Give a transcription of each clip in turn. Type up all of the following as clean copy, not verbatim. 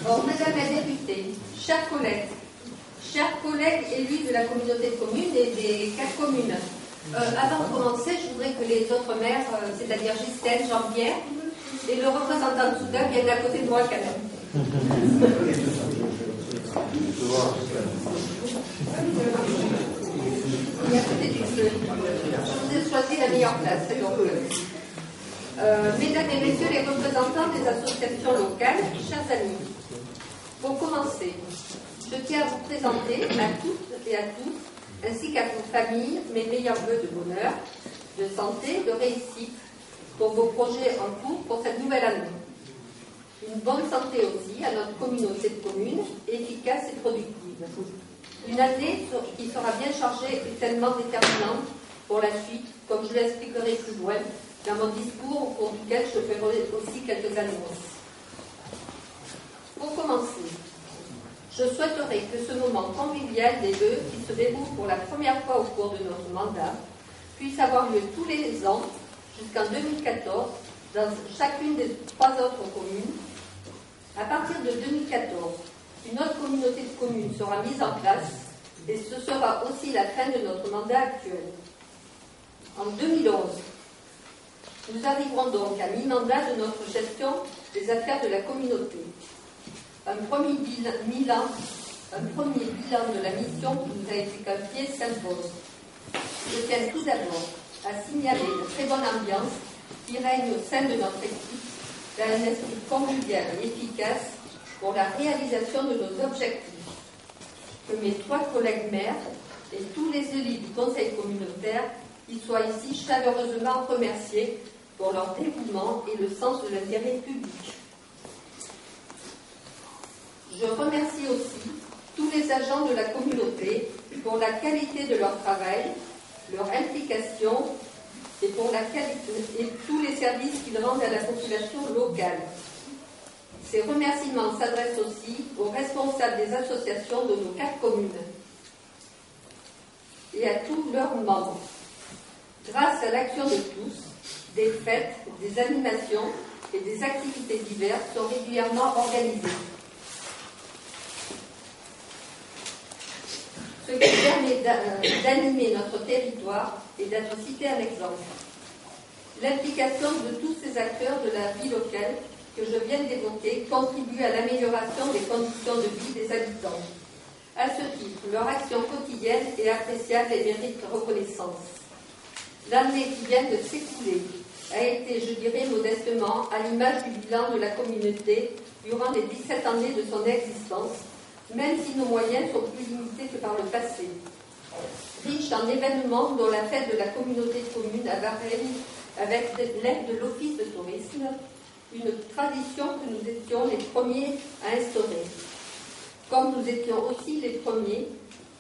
Bon, Madame la députée, chers collègues élus de la communauté de communes et des 4 communes, avant de commencer, je voudrais que les autres maires, c'est-à-dire Gisèle, Jean-Pierre, et le représentant de Soudan viennent à côté de moi quand même. Il y a côté du feu. Je vous ai choisi la meilleure place. Donc, mesdames et messieurs les représentants des associations locales, chers amis, pour commencer, je tiens à vous présenter à toutes et à tous, ainsi qu'à vos familles, mes meilleurs vœux de bonheur, de santé, de réussite pour vos projets en cours pour cette nouvelle année. Une bonne santé aussi à notre communauté de communes, efficace et productive. Une année qui sera bien chargée et tellement déterminante pour la suite, comme je l'expliquerai plus loin dans mon discours au cours duquel je ferai aussi quelques annonces. Pour commencer, je souhaiterais que ce moment convivial des vœux qui se déroule pour la première fois au cours de notre mandat puisse avoir lieu tous les ans jusqu'en 2014 dans chacune des 3 autres communes. À partir de 2014, une autre communauté de communes sera mise en place et ce sera aussi la fin de notre mandat actuel. En 2011, nous arriverons donc à mi-mandat de notre gestion des affaires de la communauté. Un premier bilan de la mission qui nous a été confiée s'impose. Je tiens tout d'abord à signaler la très bonne ambiance qui règne au sein de notre équipe dans un esprit convivial et efficace pour la réalisation de nos objectifs. Que mes 3 collègues maires et tous les élus du conseil communautaire y soient ici chaleureusement remerciés pour leur dévouement et le sens de l'intérêt public. Je remercie aussi tous les agents de la communauté pour la qualité de leur travail, leur implication et pour la qualité et tous les services qu'ils rendent à la population locale. Ces remerciements s'adressent aussi aux responsables des associations de nos 4 communes et à tous leurs membres. Grâce à l'action de tous, des fêtes, des animations et des activités diverses sont régulièrement organisées. Ce qui permet d'animer notre territoire et d'être cité un exemple. L'implication de tous ces acteurs de la vie locale que je viens d'évoquer contribue à l'amélioration des conditions de vie des habitants. À ce titre, leur action quotidienne est appréciable et mérite reconnaissance. L'année qui vient de s'écouler a été, je dirais modestement, à l'image du bilan de la communauté durant les 17 années de son existence, même si nos moyens sont plus limités que par le passé. Riche en événements dont la fête de la communauté de communes à Varennes, avec l'aide de l'Office de tourisme, une tradition que nous étions les premiers à instaurer. Comme nous étions aussi les premiers,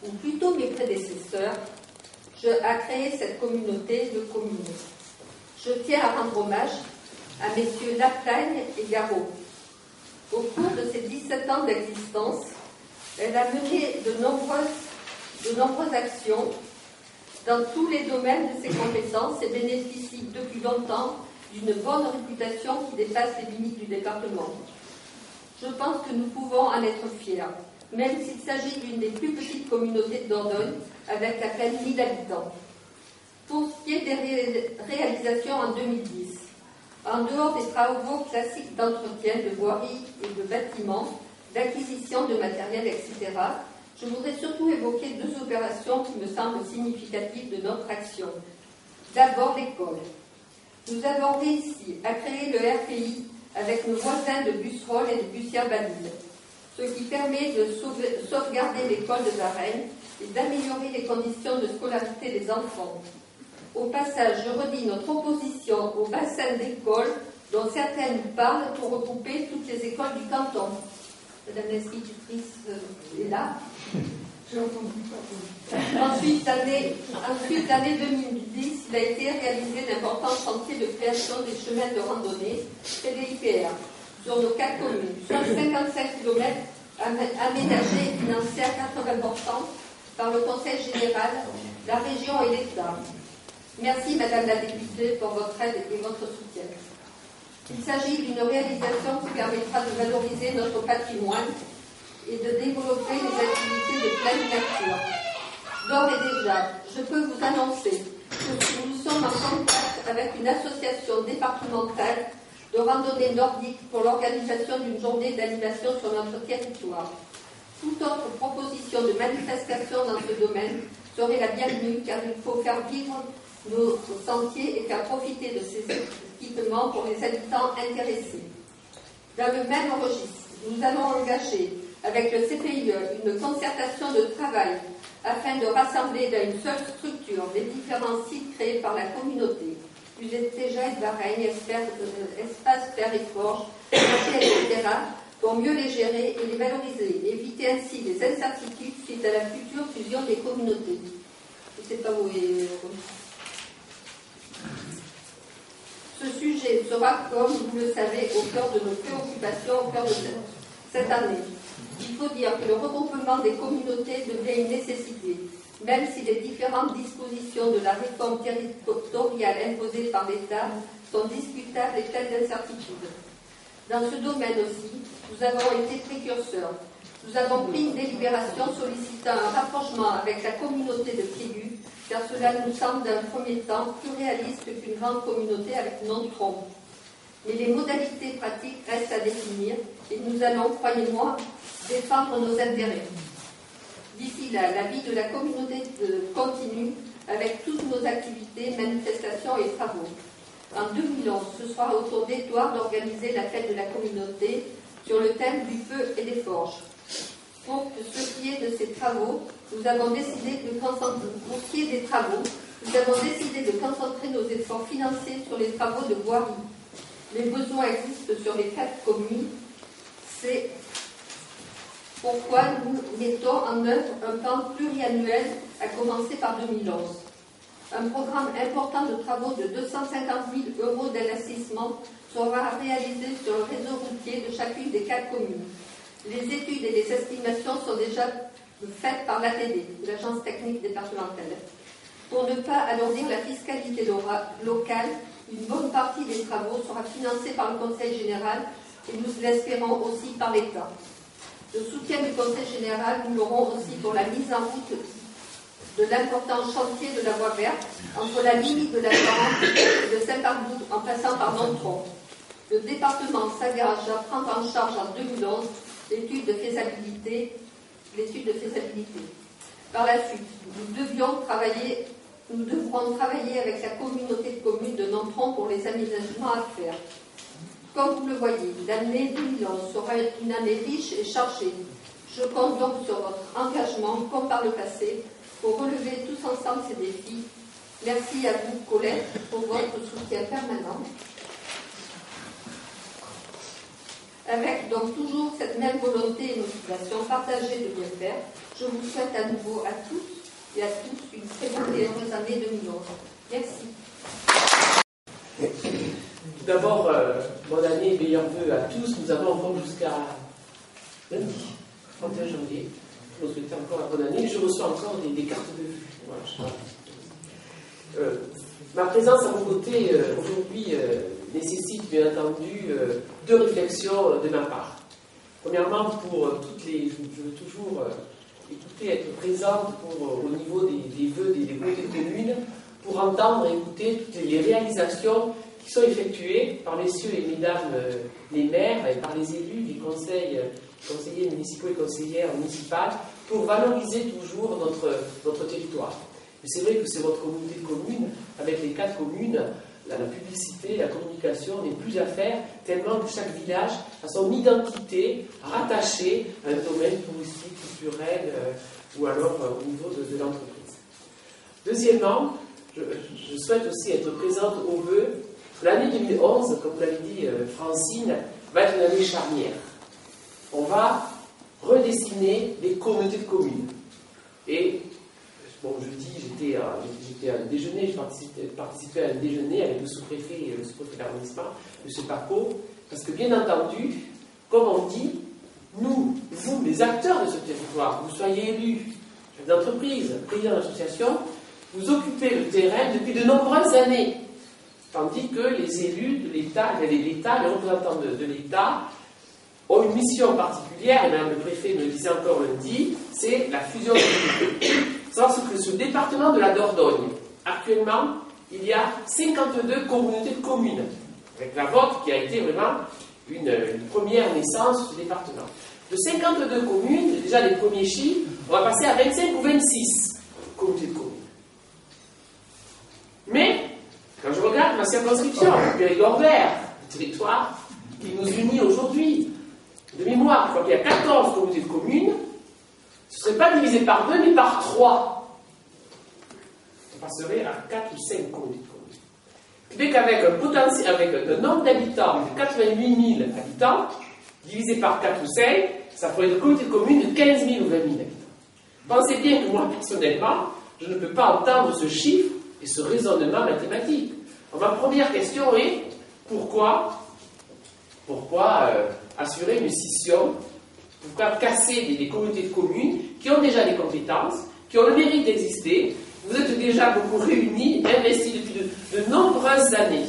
ou plutôt mes prédécesseurs, à créer cette communauté de communes. Je tiens à rendre hommage à messieurs Laplagne et Garot. Au cours de ces 17 ans d'existence, elle a mené de nombreuses actions dans tous les domaines de ses compétences et bénéficie depuis longtemps d'une bonne réputation qui dépasse les limites du département. Je pense que nous pouvons en être fiers, même s'il s'agit d'une des plus petites communautés de Dordogne, avec à peine 1000 habitants. Pour ce qui est des réalisations en 2010, en dehors des travaux classiques d'entretien de voirie et de bâtiments, d'acquisition de matériel, etc., je voudrais surtout évoquer 2 opérations qui me semblent significatives de notre action. D'abord, l'école. Nous avons réussi à créer le RPI avec nos voisins de Busserolles et de Bussière-Badille, ce qui permet de sauvegarder l'école de Varennes et d'améliorer les conditions de scolarité des enfants. Au passage, je redis notre opposition au bassin d'écoles dont certaines parlent pour regrouper toutes les écoles du canton. Madame l'institutrice est là. Ensuite, l'année 2010, il a été réalisé d'importants chantiers de création des chemins de randonnée PDIPR sur nos 4 communes, soit 55 km aménagés et financés à 80% par le Conseil général, la région et l'État. Merci Madame la députée pour votre aide et votre soutien. Il s'agit d'une réalisation qui permettra de valoriser notre patrimoine et de développer les activités de pleine nature. D'ores et déjà, je peux vous annoncer que nous sommes en contact avec une association départementale de randonnée nordique pour l'organisation d'une journée d'animation sur notre territoire. Toute autre proposition de manifestation dans ce domaine serait la bienvenue, car il faut faire vivre nos sentiers et faire profiter de ces équipements pour les habitants intéressés. Dans le même registre, nous allons engager avec le CPIE une concertation de travail afin de rassembler dans une seule structure les différents sites créés par la communauté, UZTGES, Varennes, Espace Terre et Forge, etc., pour mieux les gérer et les valoriser, éviter ainsi les incertitudes suite à la future fusion des communautés. Je ne sais pas où est... Ce sujet sera, comme vous le savez, au cœur de nos préoccupations au cœur de cette année. Il faut dire que le regroupement des communautés devient une nécessité, même si les différentes dispositions de la réforme territoriale imposée par l'État sont discutables et pleines d'incertitudes. Dans ce domaine aussi, nous avons été précurseurs. Nous avons pris une délibération sollicitant un rapprochement avec la communauté de Piégu, car cela nous semble d'un premier temps plus réaliste qu'une grande communauté avec non-tronc. Mais les modalités pratiques restent à définir et nous allons, croyez-moi, défendre nos intérêts. D'ici là, la vie de la communauté continue avec toutes nos activités, manifestations et travaux. En 2011, ce sera au tour d'Édouard d'organiser la fête de la communauté sur le thème du feu et des forges. Pour ce qui est de ces travaux, nous avons décidé de concentrer nos efforts financiers sur les travaux de voirie. Les besoins existent sur les 4 communes. C'est pourquoi nous mettons en œuvre un plan pluriannuel à commencer par 2011. Un programme important de travaux de 250 000 € d'investissement sera réalisé sur le réseau routier de chacune des 4 communes. Les études et les estimations sont déjà faites par l'ATD, l'Agence technique départementale. Pour ne pas alourdir la fiscalité locale, une bonne partie des travaux sera financée par le Conseil général et nous l'espérons aussi par l'État. Le soutien du Conseil général, nous l'aurons aussi pour la mise en route de l'important chantier de la voie verte entre la limite de la Charente et de Saint-Pardoux en passant par Nontron. Le département s'engage à prendre en charge en 2011 l'étude de faisabilité. Par la suite, nous devrons travailler avec la communauté de communes de Nontron pour les aménagements à faire. Comme vous le voyez, l'année 2011 sera une année riche et chargée. Je compte donc sur votre engagement, comme par le passé, pour relever tous ensemble ces défis. Merci à vous, Colette, pour votre soutien permanent. Avec donc toujours cette même volonté et motivation partagée de bien faire, je vous souhaite à nouveau à tous et à tous une très bonne et heureuse année 2011. Merci. Tout d'abord, bonne année, meilleurs vœux à tous. Nous avons encore jusqu'à lundi, 31 janvier. Je vous souhaite encore la bonne année. Je reçois encore des cartes de vue. Voilà, ma présence à vos côtés aujourd'hui nécessite bien entendu 2 réflexions de ma part. Premièrement, pour toutes les... Je veux toujours écouter, être présente au niveau des vœux des communautés de communes, pour entendre et écouter toutes les réalisations qui sont effectuées par messieurs et mesdames les maires et par les élus des conseillers municipaux et conseillères municipales pour valoriser toujours notre territoire. Mais c'est vrai que c'est votre communauté de communes, avec les 4 communes, la publicité, la communication n'est plus à faire, tellement que chaque village a son identité rattachée à un domaine touristique, culturel ou alors au niveau de l'entreprise. Deuxièmement, je souhaite aussi être présente au vœu. L'année 2011, comme vous l'avez dit Francine, va être une année charnière. On va redessiner les communautés de communes. Et, bon, jeudi, j'étais à un déjeuner, je participais à un déjeuner avec le sous-préfet et le sous-préfet d'arrondissement, M. Paco, parce que, bien entendu, comme on dit, nous, vous, les acteurs de ce territoire, vous soyez élus, chefs d'entreprise, présidents d'association, vous occupez le terrain depuis de nombreuses années. tandis que les élus de l'État, les représentants de l'État, ont une mission particulière, et même le préfet me le disait encore lundi, c'est la fusion des communautés. Savoir que ce département de la Dordogne, actuellement, il y a 52 communautés de communes, avec la vôtre qui a été vraiment une première naissance de ce département. De 52 communes, déjà les premiers chiffres, on va passer à 25 ou 26 communautés de communes. Mais, quand je regarde ma circonscription, le Périgord vert, le territoire qui nous unit aujourd'hui, de mémoire, je crois qu'il y a 14 communautés de communes, ce ne serait pas divisé par 2, mais par 3. On passerait à 4 ou 5 communautés de communes. Ce qui fait qu'avec un potentiel, avec un nombre d'habitants de 88 000 habitants, divisé par 4 ou 5, ça ferait une communauté de communes de 15 000 ou 20 000 habitants. Pensez bien que moi, personnellement, je ne peux pas entendre ce chiffre et ce raisonnement mathématique. Alors, ma première question est, pourquoi assurer une scission? Pourquoi casser des communautés de communes qui ont déjà des compétences, qui ont le mérite d'exister? Vous êtes déjà beaucoup réunis, investis depuis de nombreuses années.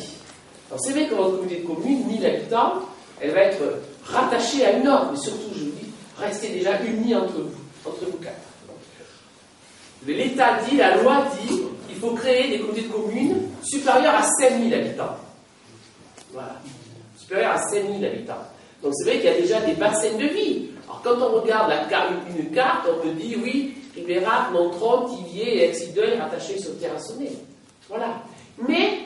Alors c'est vrai que votre communauté de communes, 1000 habitants, elle va être rattachée à une autre, mais surtout, je vous dis, restez déjà unis entre vous quatre. L'État dit, la loi dit, il faut créer des communautés de communes supérieures à 5000 habitants. Voilà. Supérieures à 5000 habitants. Donc c'est vrai qu'il y a déjà des bassins de vie. Alors quand on regarde une carte, on me dit, oui, Ribérac, Nontron, Thiviers et Exideuil rattachés sur Terrassonnet. Voilà. Mais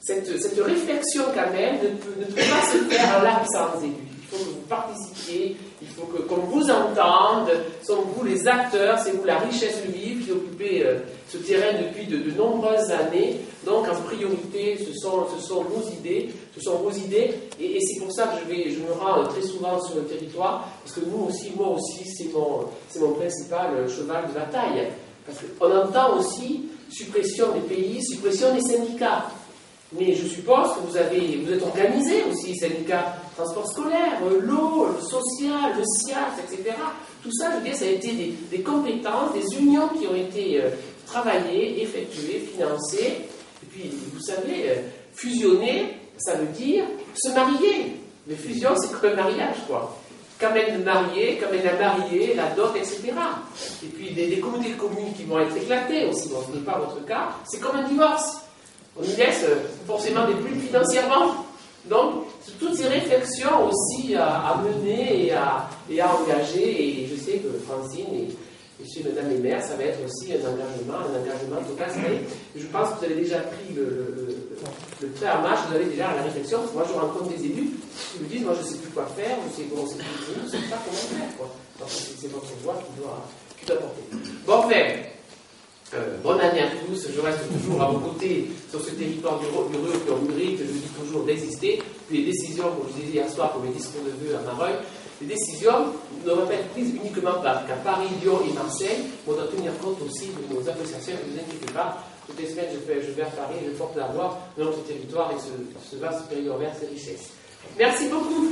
cette réflexion quand même ne peut pas se faire en l'absence d'élus. Il faut que vous participiez, il faut qu'on vous entende, ce sont vous les acteurs, c'est vous la richesse vive qui occupez ce terrain depuis de nombreuses années. Donc en priorité, ce sont vos idées, et c'est pour ça que je me rends très souvent sur le territoire, parce que moi aussi, c'est mon principal cheval de bataille. Parce qu'on entend aussi suppression des pays, suppression des syndicats. Mais je suppose que vous êtes organisés aussi, syndicats, transport scolaire, l'eau, le social, le SIAC, etc. Tout ça, je veux dire, ça a été des compétences, des unions qui ont été travaillées, effectuées, financées. Et puis, vous savez, fusionner, ça veut dire se marier. Mais fusion, c'est comme un mariage, quoi. Quand même marié, quand même la mariée, la dot, etc. Et puis, des communautés de communes qui vont être éclatées aussi, bon, ce n'est pas votre cas, c'est comme un divorce. On y laisse forcément des plumes financièrement. Donc, toutes ces réflexions aussi à mener et à engager, et je sais que Francine et monsieur et madame les maires, ça va être aussi un engagement total. Je pense que vous avez déjà pris le trait à marche, vous avez déjà la réflexion. Moi, je rencontre des élus qui me disent, moi, je ne sais plus quoi faire, je ne sais pas comment faire, quoi. Donc, c'est votre voix qui doit porter. Bon, bonne année à tous, je reste toujours à vos côtés sur ce territoire du Reux qui ont mérite, je dis toujours, d'exister. Puis les décisions, comme je disais hier soir pour mes discours de vœux à Mareuil, les décisions ne doivent pas être prises uniquement qu'à Paris, Lyon et Marseille, mais on doit tenir compte aussi de nos appréciations, ne vous inquiétez pas. Toutes les semaines, je vais à Paris, je porte la voix de notre territoire et ce vaste Périgord vert, ses richesses. Merci beaucoup.